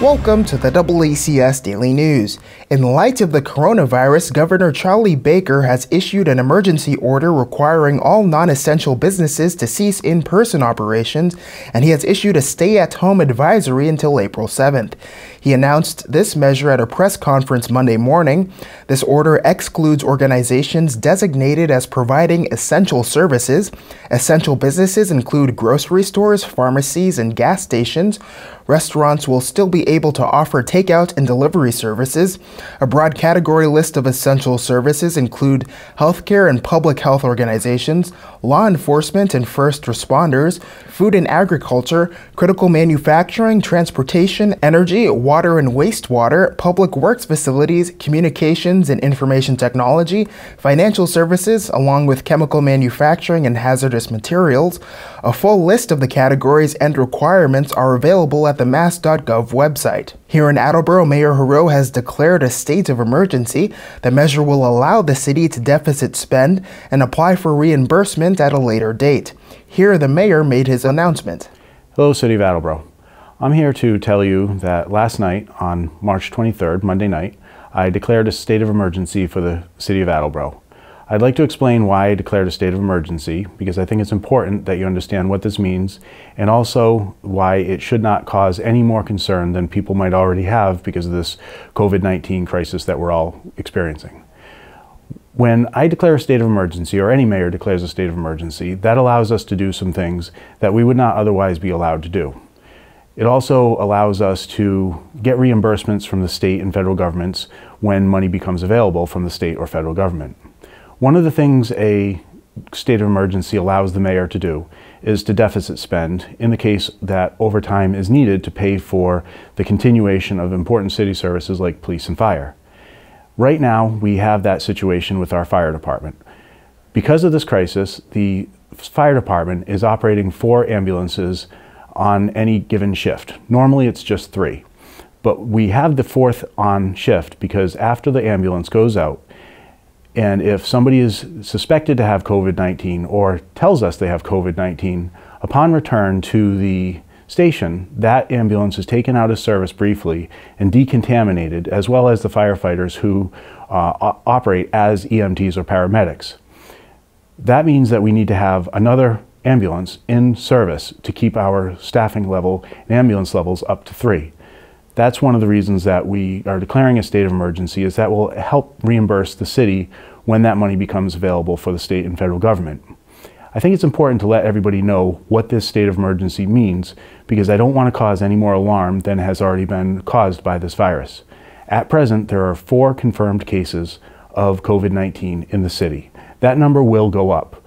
Welcome to the DoubleACS Daily News. In light of the coronavirus, Governor Charlie Baker has issued an emergency order requiring all non-essential businesses to cease in-person operations, and he has issued a stay-at-home advisory until April 7th. He announced this measure at a press conference Monday morning. This order excludes organizations designated as providing essential services. Essential businesses include grocery stores, pharmacies, and gas stations. Restaurants will still be able to offer takeout and delivery services. A broad category list of essential services include healthcare and public health organizations, law enforcement and first responders, food and agriculture, critical manufacturing, transportation, energy, water and wastewater, public works facilities, communications and information technology, financial services, along with chemical manufacturing and hazardous materials. A full list of the categories and requirements are available at the mass.gov website. Here in Attleboro, Mayor Heroux has declared a state of emergency. The measure will allow the city to deficit spend and apply for reimbursement at a later date. Here, the mayor made his announcement. Hello, City of Attleboro. I'm here to tell you that last night, on March 23rd, Monday night, I declared a state of emergency for the City of Attleboro. I'd like to explain why I declared a state of emergency, because I think it's important that you understand what this means, and also why it should not cause any more concern than people might already have because of this COVID-19 crisis that we're all experiencing. When I declare a state of emergency, or any mayor declares a state of emergency, that allows us to do some things that we would not otherwise be allowed to do. It also allows us to get reimbursements from the state and federal governments when money becomes available from the state or federal government. One of the things a state of emergency allows the mayor to do is to deficit spend in the case that overtime is needed to pay for the continuation of important city services like police and fire. Right now, we have that situation with our fire department. Because of this crisis, the fire department is operating 4 ambulances on any given shift. Normally, it's just 3. But we have the 4th on shift because after the ambulance goes out, and if somebody is suspected to have COVID-19 or tells us they have COVID-19, upon return to the station, that ambulance is taken out of service briefly and decontaminated, as well as the firefighters who operate as EMTs or paramedics. That means that we need to have another ambulance in service to keep our staffing level and ambulance levels up to 3. That's one of the reasons that we are declaring a state of emergency, is that will help reimburse the city when that money becomes available for the state and federal government. I think it's important to let everybody know what this state of emergency means, because I don't want to cause any more alarm than has already been caused by this virus. At present, there are 4 confirmed cases of COVID-19 in the city. That number will go up.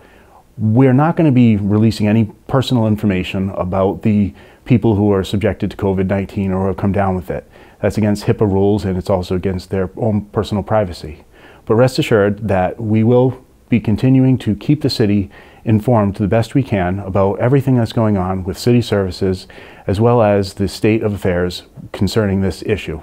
We're not going to be releasing any personal information about the people who are subjected to COVID-19 or have come down with it. That's against HIPAA rules, and it's also against their own personal privacy. But rest assured that we will be continuing to keep the city informed to the best we can about everything that's going on with city services, as well as the state of affairs concerning this issue.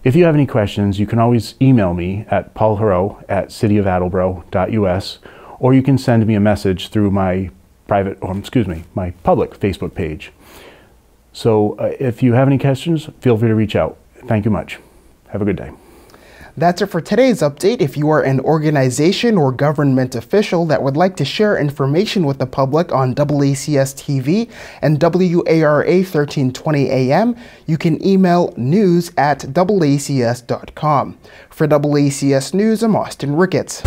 If you have any questions, you can always email me at paulheroux@cityofattleboro.us, or you can send me a message through my my public Facebook page. So if you have any questions, feel free to reach out. Thank you much. Have a good day. That's it for today's update. If you are an organization or government official that would like to share information with the public on DoubleACS TV and WARA 1320 AM, you can email news@doubleacs.com. For DoubleACS News, I'm Austin Ricketts.